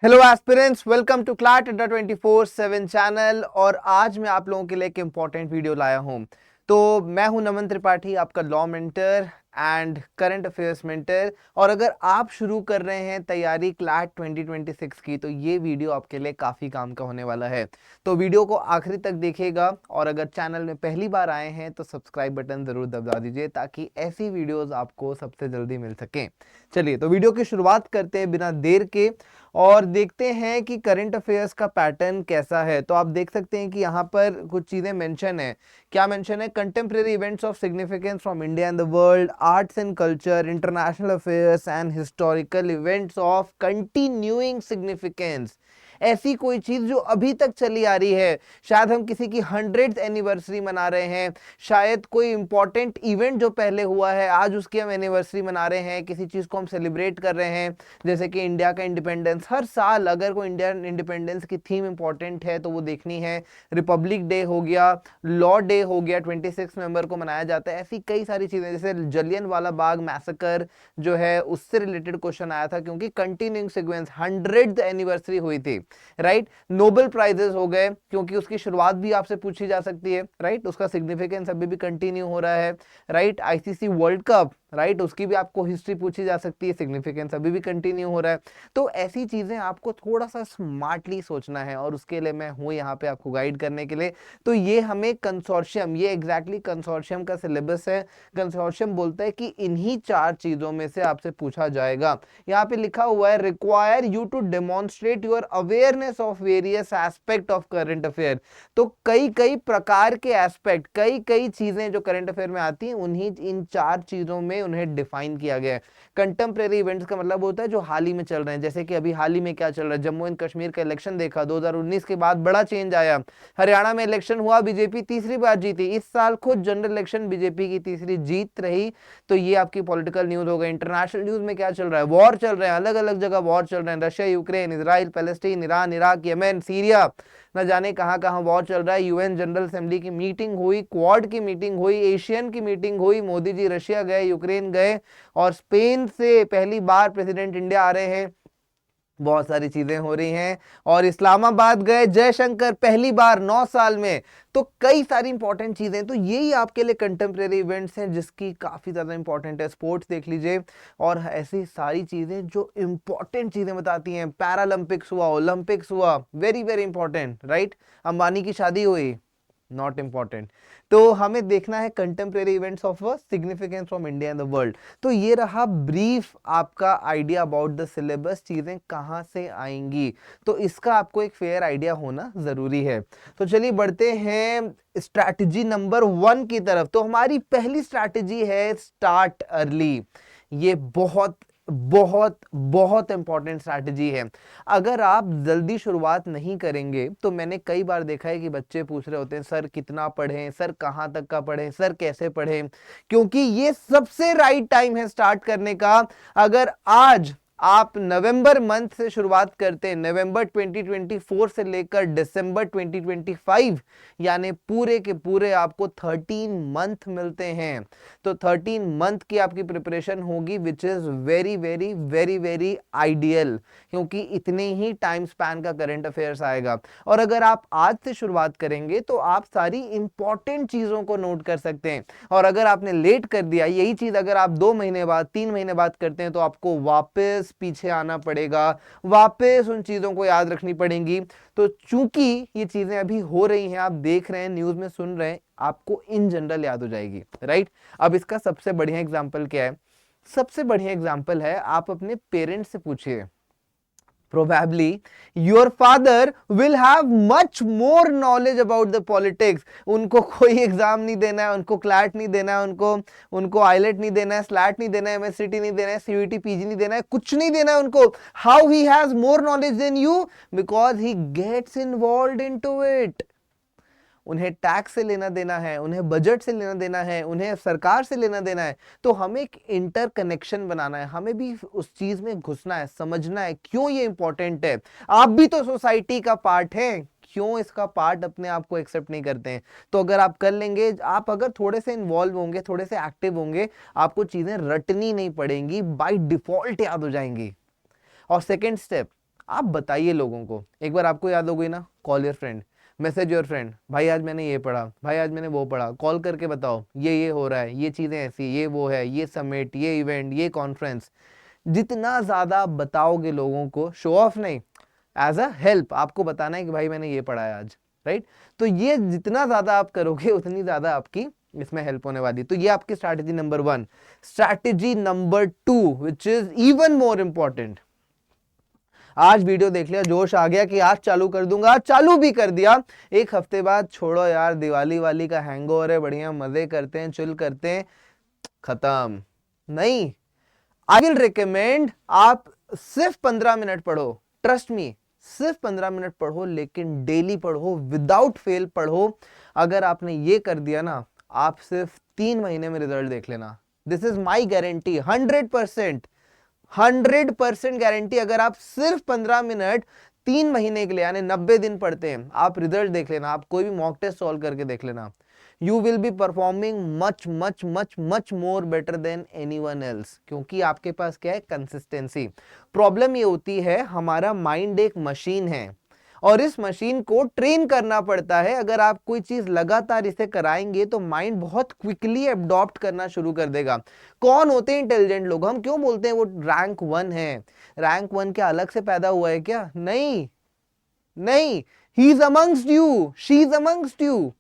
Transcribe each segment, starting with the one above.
Hello aspirants, welcome to CLAT Adda 24/7 channel. और आज मैं आप लोगों के लिए एक इम्पॉर्टेंट वीडियो लाया हूं। तो मैं हूं नमन त्रिपाठी, आपका law mentor and current affairs mentor. और अगर आप शुरू कर रहे हैं तैयारी क्लैट 2026 की, तो ये वीडियो आपके लिए काफ़ी काम का होने वाला है। तो वीडियो को आखिरी तक देखिएगा, और अगर चैनल में पहली बार आए हैं तो सब्सक्राइब बटन ज़रूर दबा दीजिए, ताकि ऐसी वीडियोज़ आपको सबसे जल्दी मिल सकें। चलिए, तो वीडियो की शुरुआत करते हैं बिना देर के, और देखते हैं कि करंट अफेयर्स का पैटर्न कैसा है। तो आप देख सकते हैं कि यहाँ पर कुछ चीज़ें मेंशन है। क्या मेंशन है? Contemporary events of significance from India and the world, arts and culture, international affairs and historical events of continuing significance. ऐसी कोई चीज जो अभी तक चली आ रही है, शायद हम किसी की 100th एनिवर्सरी मना रहे हैं, शायद कोई इंपॉर्टेंट इवेंट जो पहले हुआ है आज उसकी हम एनिवर्सरी मना रहे हैं, किसी चीज को हम सेलिब्रेट कर रहे हैं, जैसे कि इंडिया का इंडिपेंडेंस। हर साल अगर कोई इंडियन इंडिपेंडेंस की थीम इंपॉर्टेंट है तो वो देखनी है। रिपब्लिक डे हो गया, लॉ डे हो गया, 26 नवंबर को मनाया जाता है। ऐसी कई सारी चीजें, जैसे जलियन वाला बाग मैसेकर जो है, उससे रिलेटेड क्वेश्चन आया था, क्योंकि कंटिन्यूइंग सीक्वेंस 100th एनिवर्सरी हुई थी। राइट, नोबेल प्राइजेस हो गए, क्योंकि उसकी शुरुआत भी आपसे पूछी जा सकती है। राइट, उसका सिग्निफिकेंस अभी भी कंटिन्यू हो रहा है। Right, ICC world cup, right, उसकी भी आपको हिस्ट्री पूछी जा सकती है, सिग्निफिकेंस अभी भी कंटिन्यू हो रहा है। तो ऐसी चीजें आपको थोड़ा सा स्मार्टली सोचना है, और उसके लिए मैं हूं यहाँ पे आपको गाइड करने के लिए। तो ये हमें कंसोर्शियम, ये एग्जैक्टली कंसोर्शियम का सिलेबस है। कंसोर्शियम बोलता है कि इन्हीं 4 चीजों में से आपसे पूछा जाएगा। यहाँ पे लिखा हुआ है, require you to demonstrate your awareness of various aspect of current affair. तो कई कई प्रकार के एस्पेक्ट, कई कई चीजें जो करंट अफेयर में आती हैं, उन्हीं इन 4 चीजों में उन्हें डिफाइन किया गया है। कंटेम्प्रेरी इवेंट्स का मतलब होता है जो हाल ही में चल रहे हैं, जैसे कि अभी हाल ही में क्या चल रहा है, जम्मू एंड कश्मीर का इलेक्शन देखा, 2019 के बाद बड़ा चेंज आया। हरियाणा में इलेक्शन हुआ, बीजेपी तीसरी बार जीती। इस साल खुद जनरल इलेक्शन बीजेपी की तीसरी जीत रही। तो ये आपकी पॉलिटिकल न्यूज हो गई। इंटरनेशनल न्यूज में क्या चल रहा है? वॉर चल रहे हैं, अलग अलग जगह वॉर चल रहे हैं, Russia Ukraine, Israel Palestine, Iran Iraq, Yemen Syria, न जाने कहां कहां वॉर चल रहा है। यूएन जनरल असेंबली की मीटिंग हुई, क्वाड की मीटिंग हुई, एशियन की मीटिंग हुई, मोदी जी रशिया गए, यूक्रेन गए, और स्पेन से पहली बार प्रेसिडेंट इंडिया आ रहे हैं। बहुत सारी चीजें हो रही हैं। और इस्लामाबाद गए जयशंकर पहली बार 9 साल में। तो कई सारी इंपॉर्टेंट चीजें, तो यही आपके लिए कंटेम्प्रेरी इवेंट्स हैं, जिसकी काफी ज्यादा इंपॉर्टेंट है। स्पोर्ट्स देख लीजिए, और ऐसी सारी चीजें जो इंपॉर्टेंट चीजें बताती हैं। पैरालंपिक्स हुआ, ओलंपिक्स हुआ, very very important. Right, Ambani की शादी हुई, नॉट इंपॉर्टेंट। तो हमें देखना है contemporary events of significance from India and the world. तो ये रहा ब्रीफ आपका आइडिया अबाउट द सिलेबस, चीजें कहां से आएंगी। तो इसका आपको एक फेयर आइडिया होना जरूरी है। तो चलिए बढ़ते हैं स्ट्रैटेजी नंबर 1 की तरफ। तो हमारी पहली स्ट्रैटेजी है स्टार्ट अर्ली। ये बहुत बहुत बहुत इंपॉर्टेंट स्ट्रैटेजी है। अगर आप जल्दी शुरुआत नहीं करेंगे, तो मैंने कई बार देखा है कि बच्चे पूछ रहे होते हैं, सर कितना पढ़ें, सर कहां तक का पढ़ें, सर कैसे पढ़ें। क्योंकि ये सबसे राइट टाइम है स्टार्ट करने का। अगर आज आप नवंबर मंथ से शुरुआत करते हैं, नवंबर 2024 से लेकर दिसंबर 2025, यानी पूरे के पूरे आपको 13 मंथ मिलते हैं। तो 13 मंथ की आपकी प्रिपरेशन होगी, which is very very very very ideal, क्योंकि इतने ही टाइम स्पैन का करंट अफेयर्स आएगा। और अगर आप आज से शुरुआत करेंगे तो आप सारी इंपॉर्टेंट चीजों को नोट कर सकते हैं। और अगर आपने लेट कर दिया, यही चीज अगर आप 2 महीने बाद, 3 महीने बाद करते हैं, तो आपको वापस पीछे आना पड़ेगा, वापस उन चीजों को याद रखनी पड़ेंगी। तो चूंकि ये चीजें अभी हो रही हैं, आप देख रहे हैं, न्यूज में सुन रहे हैं, आपको इन जनरल याद हो जाएगी। राइट, अब इसका सबसे बढ़िया एग्जाम्पल क्या है? सबसे बढ़िया एग्जाम्पल है, आप अपने पेरेंट्स से पूछिए। Probably your father will have much more knowledge about the politics. उनको कोई एग्जाम नहीं देना है, उनको क्लैट नहीं देना है, उनको आईलेट नहीं देना है, स्लैट नहीं देना है, एमएससीटी नहीं देना है, सीयूईटी पीजी नहीं देना है, कुछ नहीं देना है उनको। How he has more knowledge than you? Because he gets involve into it. उन्हें टैक्स से लेना देना है, उन्हें बजट से लेना देना है, उन्हें सरकार से लेना देना है। तो हमें एक इंटरकनेक्शन बनाना है, हमें भी उस चीज में घुसना है, समझना है क्यों ये इंपॉर्टेंट है। आप भी तो सोसाइटी का पार्ट हैं, क्यों इसका पार्ट अपने आप को एक्सेप्ट नहीं करते हैं? तो अगर आप कर लेंगे, आप अगर थोड़े से इन्वॉल्व होंगे, थोड़े से एक्टिव होंगे, आपको चीजें रटनी नहीं पड़ेंगी, बाय डिफॉल्ट याद हो जाएंगी। और सेकेंड स्टेप, आप बताइए लोगों को। एक बार आपको याद हो गई ना, call your friend, message your friend, भाई आज मैंने ये पढ़ा, भाई आज मैंने वो पढ़ा, कॉल करके बताओ ये हो रहा है, ये चीज़ें ऐसी, ये वो है, ये समिट, ये इवेंट, ये कॉन्फ्रेंस। जितना ज़्यादा आप बताओगे लोगों को, शो ऑफ नहीं, एज अ हेल्प आपको बताना है कि भाई मैंने ये पढ़ा है आज, राइट। तो ये जितना ज़्यादा आप करोगे उतनी ज़्यादा आपकी इसमें हेल्प होने वाली। तो ये आपकी strategy number 1। Strategy number 2 which is even more important, आज वीडियो देख लिया, जोश आ गया कि आज चालू कर दूंगा, आज चालू भी कर दिया, एक हफ्ते बाद छोड़ो यार, दिवाली वाली का हैंगओवर है, बढ़िया मजे करते हैं, चिल करते हैं, खत्म। नहीं, आई विल रिकमेंड आप सिर्फ 15 मिनट पढ़ो, ट्रस्ट मी, सिर्फ 15 मिनट पढ़ो, लेकिन डेली पढ़ो, विदाउट फेल पढ़ो। अगर आपने ये कर दिया ना, आप सिर्फ 3 महीने में रिजल्ट देख लेना। This is my guarantee, 100% guarantee. अगर आप सिर्फ 15 मिनट 3 महीने के लिए यानी 90 दिन पढ़ते हैं, आप रिजल्ट देख लेना, आप कोई भी मॉक टेस्ट सॉल्व करके देख लेना, you will be performing much much much much more better than anyone else. क्योंकि आपके पास क्या है, कंसिस्टेंसी। प्रॉब्लम ये होती है, हमारा माइंड एक मशीन है और इस मशीन को ट्रेन करना पड़ता है। अगर आप कोई चीज लगातार इसे कराएंगे तो माइंड बहुत क्विकली अडॉप्ट करना शुरू कर देगा। कौन होते हैं इंटेलिजेंट लोग? हम क्यों बोलते हैं वो रैंक 1 है? रैंक 1 क्या अलग से पैदा हुआ है क्या? नहीं नहीं, he is amongst you, she is amongst you.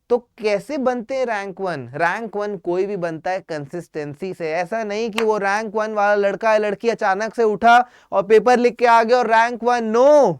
तो कैसे बनते हैं रैंक 1? रैंक 1 कोई भी बनता है कंसिस्टेंसी से। ऐसा नहीं कि वो रैंक 1 वाला लड़का या लड़की अचानक से उठा और पेपर लिख के आ गया और रैंक 1। नो,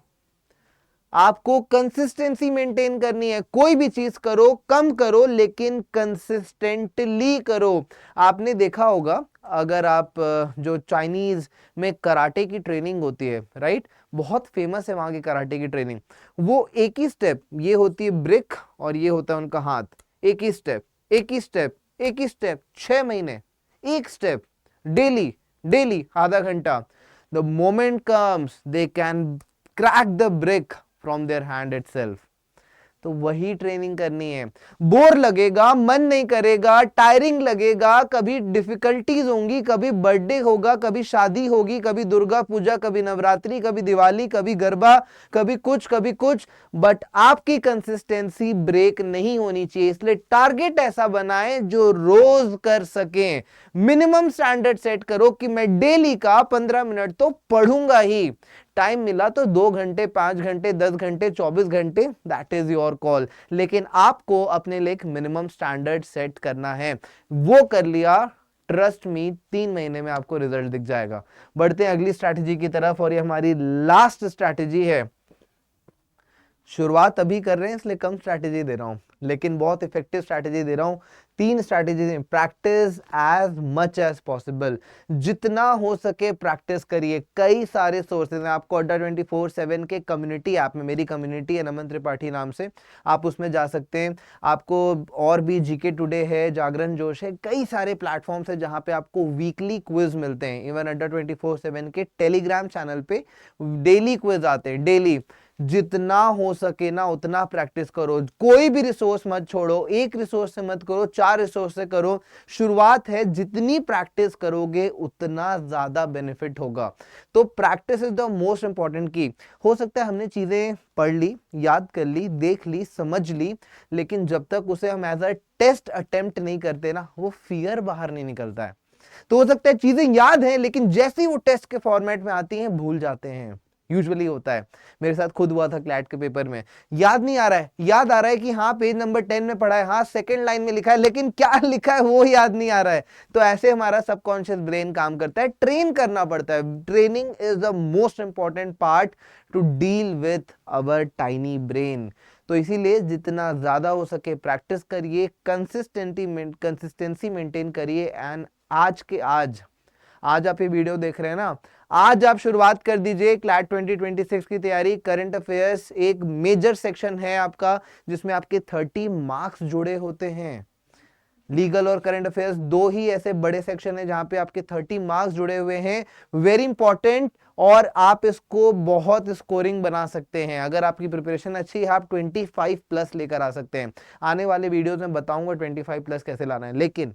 आपको कंसिस्टेंसी मेंटेन करनी है। कोई भी चीज करो, कम करो, लेकिन कंसिस्टेंटली करो। आपने देखा होगा, अगर आप जो चाइनीज में कराटे की ट्रेनिंग होती है, राइट, बहुत फेमस है वहां की कराटे की ट्रेनिंग। वो एक ही स्टेप, ये होती है ब्रिक और ये होता है उनका हाथ, एक ही स्टेप, एक ही स्टेप, एक ही स्टेप, 6 महीने एक स्टेप, डेली डेली आधा घंटा। The moment comes they can crack the brick from their hand itself। तो वही ट्रेनिंग करनी है। बोर लगेगा, मन नहीं करेगा, टायरिंग लगेगा, कभी डिफिकल्टीज होंगी, कभी बर्थडे होगा, कभी शादी होगी, कभी दुर्गा पूजा, कभी नवरात्रि, कभी दिवाली, कभी गरबा, कभी कुछ, बट आपकी कंसिस्टेंसी ब्रेक नहीं होनी चाहिए। इसलिए टारगेट ऐसा बनाएं जो रोज कर सकें। मिनिमम स्टैंडर्ड सेट करो कि मैं डेली का 15 मिनट तो पढ़ूंगा ही। टाइम मिला तो 2 घंटे, 5 घंटे, 10 घंटे, 24 घंटे, दैट इज योर कॉल। लेकिन आपको अपने लिए एक मिनिमम स्टैंडर्ड सेट करना है। वो कर लिया, ट्रस्ट मी, 3 महीने में आपको रिजल्ट दिख जाएगा। बढ़ते हैं अगली स्ट्रैटेजी की तरफ और ये हमारी लास्ट स्ट्रैटेजी है। शुरुआत अभी कर रहे हैं इसलिए कम स्ट्रैटेजी दे रहा हूं, लेकिन बहुत इफेक्टिव स्ट्रैटेजी दे रहा हूं। 3 strategy, practice as much as possible. जितना हो सके प्रैक्टिस करिए। कई सारे सोर्सेज हैं, आपको अड्डा 24/7 के कम्युनिटी ऐप में, मेरी कम्युनिटी है नमन त्रिपाठी नाम से, आप उसमें जा सकते हैं। आपको और भी जीके टुडे है, जागरण जोश है, कई सारे प्लेटफॉर्म्स है जहां पे आपको वीकली क्विज मिलते हैं। इवन अड्डा 24/7 के टेलीग्राम चैनल पे डेली क्विज आते हैं, डेली। जितना हो सके ना उतना प्रैक्टिस करो। कोई भी रिसोर्स मत छोड़ो, एक रिसोर्स से मत करो, 4 रिसोर्स से करो। शुरुआत है, जितनी प्रैक्टिस करोगे उतना ज्यादा बेनिफिट होगा। तो practice is the most important की। हो सकता है हमने चीजें पढ़ ली, याद कर ली, देख ली, समझ ली, लेकिन जब तक उसे हम एज अ टेस्ट अटेम्प्ट नहीं करते ना, वो फियर बाहर नहीं निकलता है। तो हो सकता है चीजें याद हैं, लेकिन जैसे ही वो टेस्ट के फॉर्मेट में आती हैं भूल जाते हैं। यूजुअली होता है, मेरे साथ खुद हुआ था क्लैट के पेपर में। याद नहीं आ रहा है, याद आ रहा है कि हाँ पेज नंबर 10 में पढ़ा है, हाँ सेकंड लाइन में लिखा है, लेकिन क्या लिखा है वो याद नहीं आ रहा है। तो ऐसे हमारा सबकॉन्शियस ब्रेन काम करता है। ट्रेन करना पड़ता है। Training is the most important part two deal with our tiny brain. तो इसीलिए जितना ज्यादा हो सके प्रैक्टिस करिए, कंसिस्टेंसी मेंटेन करिए। एंड आज आप ये वीडियो देख रहे हैं ना, आज आप शुरुआत कर दीजिए क्लैट 2026 की तैयारी। करंट अफेयर्स एक मेजर सेक्शन है आपका, जिसमें आपके 30 मार्क्स जुड़े होते हैं। लीगल और करंट अफेयर्स 2 ही ऐसे बड़े सेक्शन है जहां पे आपके 30 मार्क्स जुड़े हुए हैं। Very important. और आप इसको बहुत स्कोरिंग बना सकते हैं। अगर आपकी प्रिपरेशन अच्छी है, आप 25 प्लस लेकर आ सकते हैं। आने वाले वीडियोज में बताऊंगा 25 प्लस कैसे लाना है, लेकिन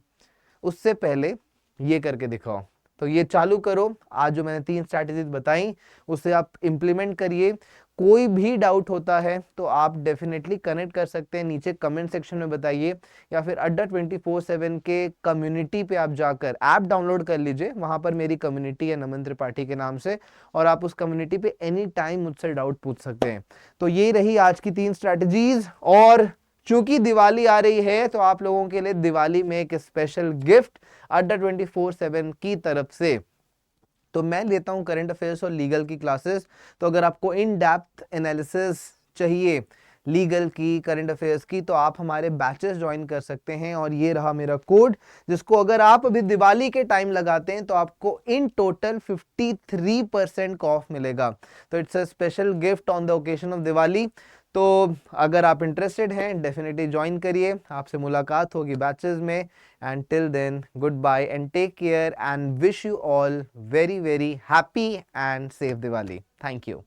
उससे पहले ये करके दिखाओ। तो ये चालू करो, आज जो मैंने 3 स्ट्रैटेजीज बताई उसे आप इम्प्लीमेंट करिए। कोई भी डाउट होता है तो आप डेफिनेटली कनेक्ट कर सकते हैं, नीचे कमेंट सेक्शन में बताइए, या फिर अड्डा 24/7 के कम्युनिटी पे आप जाकर ऐप डाउनलोड कर लीजिए, वहां पर मेरी कम्युनिटी है नमन त्रिपाठी के नाम से, और आप उस कम्युनिटी पे एनी टाइम मुझसे डाउट पूछ सकते हैं। तो ये रही आज की 3 स्ट्रैटेजीज, और चूंकि दिवाली आ रही है तो आप लोगों के लिए दिवाली में एक स्पेशल गिफ्ट अड्डा 24/7 की तरफ से। तो मैं लेता हूं करंट अफेयर्स और लीगल की क्लासेस, तो अगर आपको इन डेप्थ एनालिसिस चाहिए लीगल की, करंट अफेयर्स की, तो आप हमारे बैचेस ज्वाइन कर सकते हैं। और ये रहा मेरा कोड, जिसको अगर आप अभी दिवाली के टाइम लगाते हैं तो आपको इन टोटल 53% ऑफ मिलेगा। तो it's a special gift on the occasion of Diwali. तो अगर आप इंटरेस्टेड हैं डेफिनेटली ज्वाइन करिए, आपसे मुलाकात होगी बैचेस में। And till then, goodbye and take care, and wish you all very, very happy and safe Diwali. Thank you.